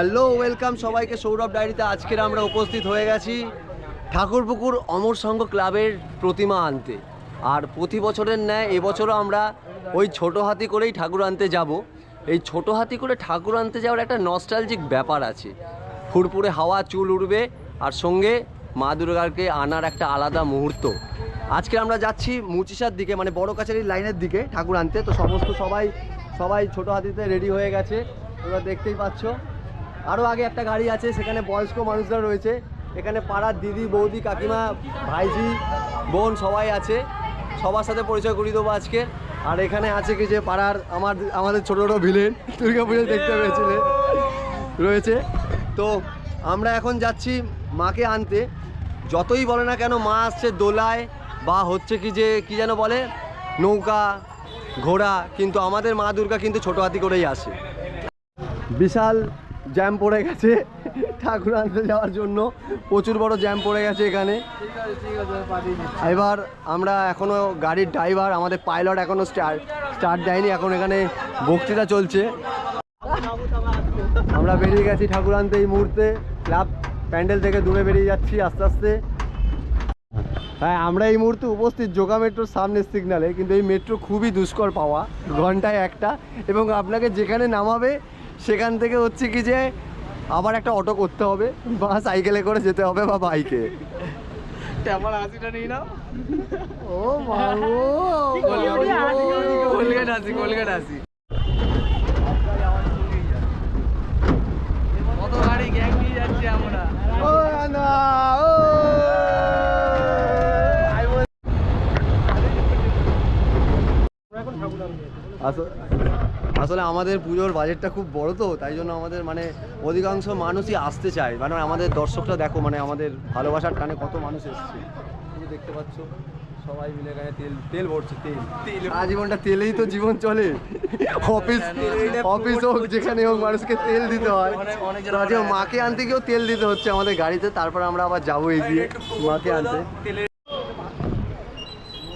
Hello welcome সবাইকে সৌরভ ডায়েরিতে। আজকের আমরা উপস্থিত হয়ে গেছি ঠাকুরপুকুর অমর সংঘ ক্লাবের প্রতিমা আনতে। আর প্রতি বছরের ন্যায় এবছরও আমরা ওই ছোটো হাতি করেই ঠাকুর আনতে যাব। এই ছোটো হাতি করে ঠাকুর আনতে যাওয়ার একটা নস্টালজিক ব্যাপার আছে। ফুরফুরে হাওয়া, চুল উড়বে, আর সঙ্গে মা দুর্গাকে আনার একটা আলাদা মুহূর্ত। আজকে আমরা যাচ্ছি মুচিসার দিকে, মানে বড় কাছারির লাইনের দিকে ঠাকুর আনতে। তো সবাই ছোটো হাতিতে রেডি হয়ে গেছে, তোমরা দেখতেই পাচ্ছ। আরও আগে একটা গাড়ি আছে, সেখানে বয়স্ক মানুষরা রয়েছে। এখানে পাড়ার দিদি, বৌদি, কাকিমা, ভাইজি, বোন সবাই আছে। সবার সাথে পরিচয় করিয়ে দেবো আজকে। আর এখানে আছে কি যে পাড়ার আমাদের ছোটো ছোটো ভিলেন দুর্গা পুজো দেখতে পেয়েছিলে রয়েছে। তো আমরা এখন যাচ্ছি মাকে আনতে। যতই বলে না কেন মা আসছে দোলায়, বা হচ্ছে কি যে কি যেন বলে নৌকা, ঘোড়া, কিন্তু আমাদের মা দুর্গা কিন্তু ছোটো হাতি করেই আসে। বিশাল জ্যাম পড়ে গেছে ঠাকুর আনতে যাওয়ার জন্য, প্রচুর বড় জ্যাম পড়ে গেছে এখানে। এবার আমরা এখনও গাড়ির ড্রাইভার, আমাদের পাইলট এখনও স্টার্ট দেয়নি, এখন এখানে বক্তৃতা চলছে। আমরা বেরিয়ে গেছি ঠাকুর আনতে এই মুহূর্তে। ক্লাব প্যান্ডেল থেকে দূরে বেরিয়ে যাচ্ছি আস্তে আস্তে। হ্যাঁ, আমরা এই মুহূর্তে উপস্থিত যোগা মেট্রোর সামনের সিগনালে। কিন্তু এই মেট্রো খুবই দুষ্কর পাওয়া, ঘন্টায় একটা, এবং আপনাকে যেখানে নামাবে সেখান থেকে হচ্ছে কি যে আবার একটা অটো করতে হবে, বা সাইকেলে করে যেতে হবে, বা বাইকে। ও বাবু, কলকাতা আসি কত গাড়ি গ্যাং নিয়ে যাচ্ছি আমরা। ও না, ও আসলে আমাদের পুজোর বাজেটটা খুব বড়, তো তাই জন্য আমাদের মানে অধিকাংশ মানুষই আসতে চায়। মানে আমাদের দর্শকরা দেখো, মানে আমাদের ভালোবাসার টানে কত মানুষ এসছে, তুমি দেখতে পাচ্ছ। সবাই মিলে গায়ে তেল ভরছে, তেল। আজীবনটা তেলেই তো জীবন চলে। অফিস হোক, যেখানে হোক, মানুষকে তেল দিতে হয়। মাকে আনতে গিয়েও তেল দিতে হচ্ছে আমাদের গাড়িতে। তারপর আমরা আবার যাবো এগিয়ে মাকে আনতে।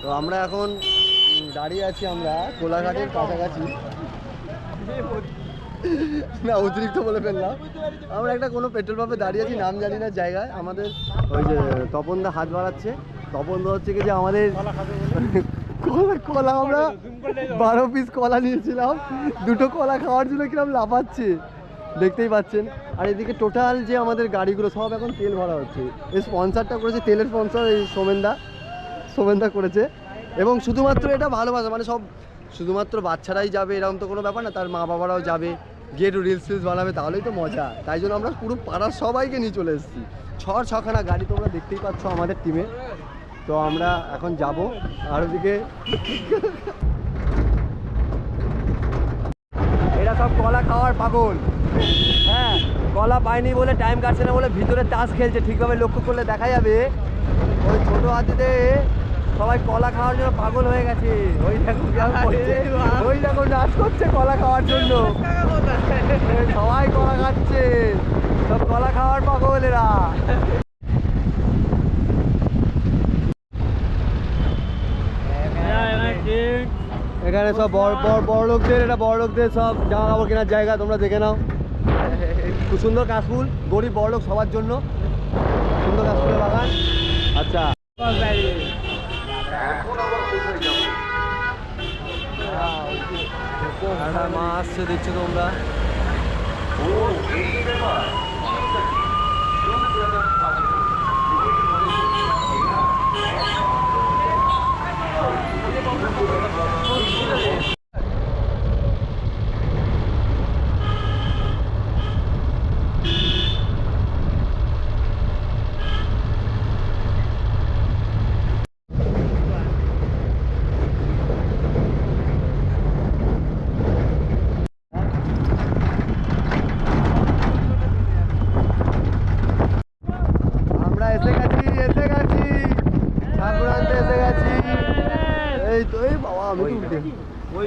তো আমরা এখন দাঁড়িয়ে আছি আমরা কোলাঘাটের কাছাকাছি। না, অতিরিক্ত বলে ফেললাম। আমরা একটা কোনো পেট্রোল পাম্পে দাঁড়িয়ে আছি, নাম জানি না জায়গায়। আমাদের ওই যে তপনদা হাত বাড়াচ্ছে। তপনদা হচ্ছে কি যে আমাদের কলা, আমরা 12 পিস কলা নিয়েছিলাম, দুটো কলা খাওয়ার জন্য কিরকম লাফাচ্ছে দেখতেই পাচ্ছেন। আর এদিকে টোটাল যে আমাদের গাড়িগুলো সব এখন তেল ভরা হচ্ছে। এই স্পন্সারটা করেছে, তেলের স্পন্সার এই সোমেনদা করেছে। এবং শুধুমাত্র এটা ভালোবাসা, মানে সব শুধুমাত্র বাচ্চারাই যাবে এরকম তো কোনো ব্যাপার না, তার মা বাবারাও যাবে, গিয়ে একটু রিলস বানাবে, তাহলেই তো মজা। তাই জন্য আমরা পুরো পাড়ার সবাইকে নিয়ে চলে এসেছি। ছখানা গাড়ি তোমরা দেখতেই পাচ্ছ আমাদের টিমে। তো আমরা এখন যাব। আর ওদিকে এরা সব কলা খাওয়ার পাগল। হ্যাঁ, কলা পায়নি বলে, টাইম কাটছে না বলে ভিতরে তাস খেলছে। ঠিকভাবে লক্ষ্য করলে দেখা যাবে ওই ছোটো হাতিতে সবাই কলা খাওয়ার জন্য পাগল হয়ে গেছে। ওই দেখো নাচ করছে কলা খাওয়ার জন্য। সবাই কলা খাচ্ছে, সব কলা খাওয়ার পাগল এরা। এখানে সব বড় লোকদের, এটা বড় লোকদের সব জামা কাপড় কেনার জায়গা, তোমরা দেখে নাও। খুব সুন্দর কাশফুল, গরিব বড় লোক সবার জন্য সুন্দর কাশফুলের বাগান। আচ্ছা, মা আসছে দেখছো তোমরা।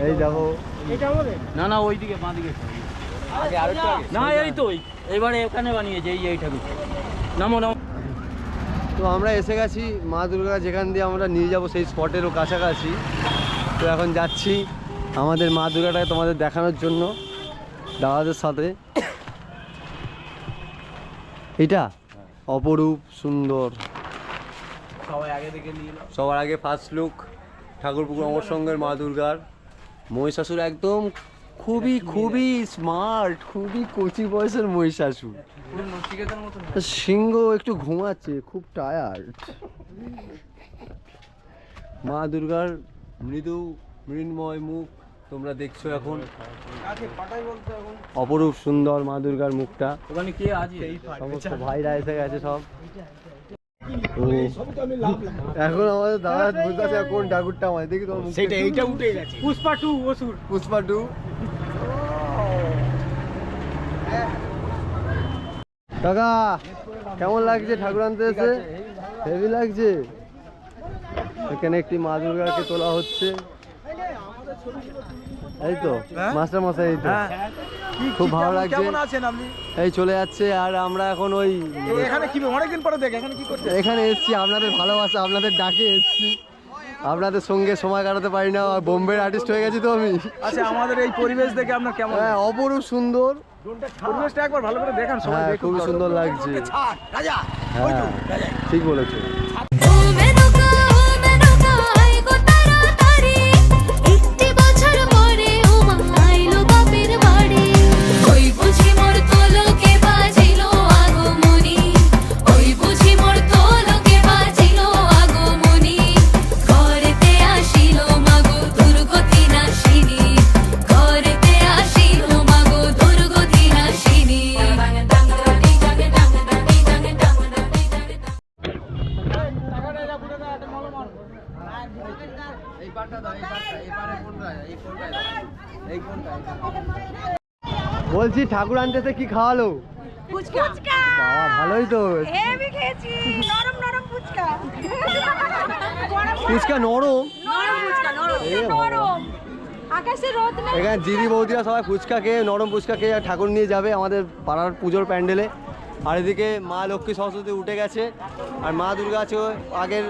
এই দেখো, না ওইদিকে বাঁদিকে না, এই তো এবারে ওখানে বানিয়েছে এই ঠাকুর। নামো। তো আমরা এসে গেছি মা দুর্গা যেখান দিয়ে আমরা নিয়ে যাব সেই স্পটেরও কাছাকাছি। তো এখন যাচ্ছি আমাদের মা দুর্গাটাকে তোমাদের দেখানোর জন্য দাদাদের সাথে। এটা অপরূপ সুন্দর। সবাই আগে থেকে নিয়ে নাও। সবার আগে ফার্স্ট লুক ঠাকুরপুকুর অমর সঙ্গের মা দুর্গার। মহিষাসুর একদম খুবই খুবই স্মার্ট, খুবই কচি বয়সের মহিষাসুর। সিংহ একটু ঘুমাচ্ছে, খুব টায়ার্ড। মা দুর্গার মৃদু মৃন্ময় মুখ তোমরা দেখছো এখন। অপরূপ সুন্দর মা দুর্গার মুখটা। ওখানে কে আছে? সমস্ত ভাইরা এসে গেছে সব। এখন আমাদের দাদা বুঝতেছে কোন ঠাকুরটা আমাদের। দেখি তোমার সেটা এইটা উঠে গেছে। পুষ্পা 2 অসুর। পুষ্পা 2। কাকা কেমন লাগছে ঠাকুর আনতে এসে? হেভি লাগছে। এখানে একটি মা দুর্গাকে তোলা হচ্ছে, এই তো মাস্টার মশাই। এই তো খুব ভালো লাগছে। কেমন আছেন আপনি? এই চলে যাচ্ছে। আর আমরা এখন ওই এখানে কি অনেকদিন পরে দেখে এখানে কি করতে? এখানে এসছি আপনাদের ভালোবাসা, আপনাদের ডাকে এসছি। আপনাদের সঙ্গে সময় কাটাতে পারি না, বোম্বের আর্টিস্ট হয়ে গেছি তো আমি। আচ্ছা, আমাদের এই পরিবেশ দেখে আপনার কেমন? হ্যাঁ অপরূপ সুন্দর পরিবেশটা একবার ভালো করে দেখান সবাই। হ্যাঁ খুবই সুন্দর লাগছে। হ্যাঁ ঠিক বলেছো। বলছি ঠাকুর আনতে কি খাওয়ালো? ফুচকা। বাবা ভালোই তো। হেভি খেয়েছি, নরম নরম ফুচকা। ফুচকা নরম? নরম ফুচকা, নরম। এ বাবা। নরম। আকাশে রোদ নেই। এখানে দিদি বৌদিরা সবাই ফুচকা খেয়ে, নরম ফুচকা খেয়ে ঠাকুর নিয়ে যাবে আমাদের পাড়ার পুজোর প্যান্ডেলে। আর এদিকে মা লক্ষ্মী সরস্বতী উঠে গেছে, আর মা দুর্গা আছে আগের।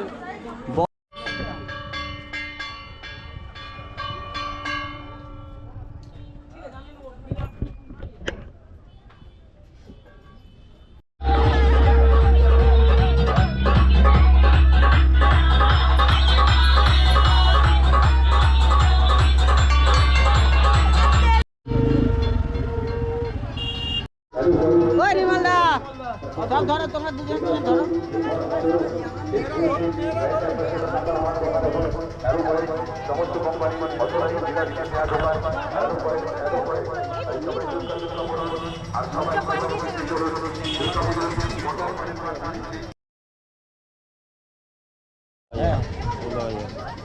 ওই নিমালদা, ধরো তোমরা দুজন ধরো।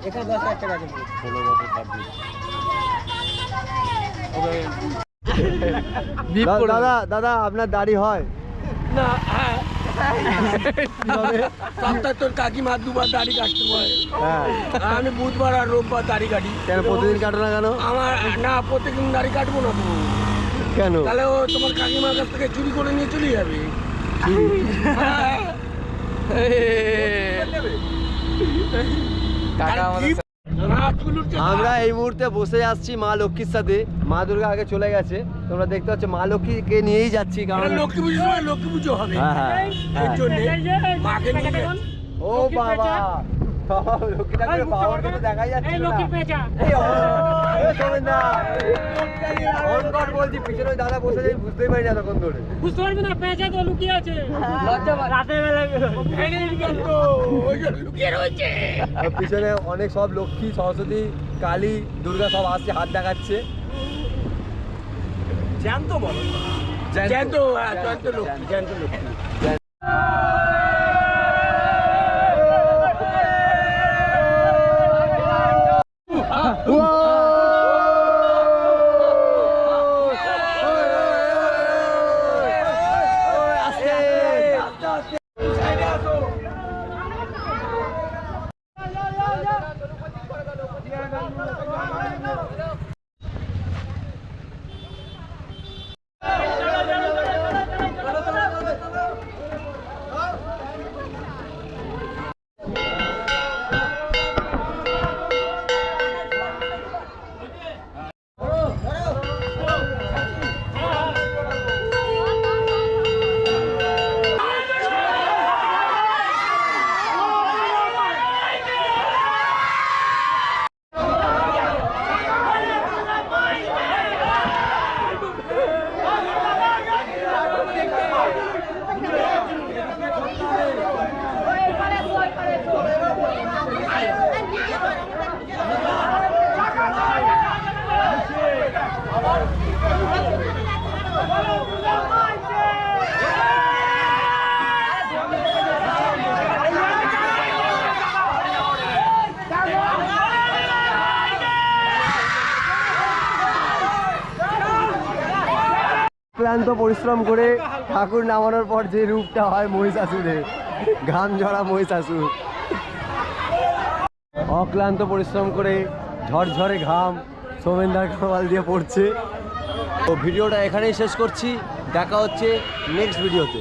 এখানে 10,000 টাকা দেবো। দাদা দাদা আপনার দাড়ি হয় না, সপ্তাহে তোর কাকিমা দুবার দাড়ি কাটতে হয়। হ্যাঁ আমি বুধবার আর রোববার দাড়ি কাটি। কেন প্রতিদিন কাটো না কেন? আমার না, প্রত্যেকদিন দাড়ি কাটবো না তো। কেন? তাহলে ও তোমার কাকিমার কাছ থেকে চুরি করে নিয়ে চলে যাবে। আমরা এই মুহূর্তে বসে আসছি মা লক্ষ্মীর সাথে। মা দুর্গা আগে চলে গেছে, তোমরা দেখতে পাচ্ছ। মা লক্ষ্মীকে নিয়েই যাচ্ছি কারণ লক্ষ্মী পুজোর সময় লক্ষ্মী পুজো হবে। হ্যাঁ হ্যাঁ এর জন্য মাকে নিয়ে যাচ্ছি। ও বাবা লক্ষ্মী ঠাকুরের পাওয়ারটা তো দেখাই যাচ্ছে না। এই শোনেন না, অনকট বলছি, পিছনে ওই দাদা বসে যাই, বুঝতেই পারি না তখন ধরে। বুঝতে পারবি না, পেঁচা তো লুকিয়ে আছে রাতের বেলা। লুকিয়ে রয়েছে। আর পিছনে অনেক সব লক্ষ্মী, সরস্বতী, কালী, দুর্গা সব আসছে, হাত দেখাচ্ছে। জ্যান্ত বলো, জ্যান্ত জ্যান্ত লক্ষ্মী, জ্যান্ত লক্ষ্মী। অক্লান্ত পরিশ্রম করে ঠাকুর নামানোর পর যে রূপটা হয় মহিষাসুরের, ঘাম ঝরা মহিষাসুর। অক্লান্ত পরিশ্রম করে ঝরঝরে ঘাম সোমেনদার কপাল দিয়ে পড়ছে। তো ভিডিওটা এখানেই শেষ করছি, দেখা হচ্ছে নেক্সট ভিডিওতে।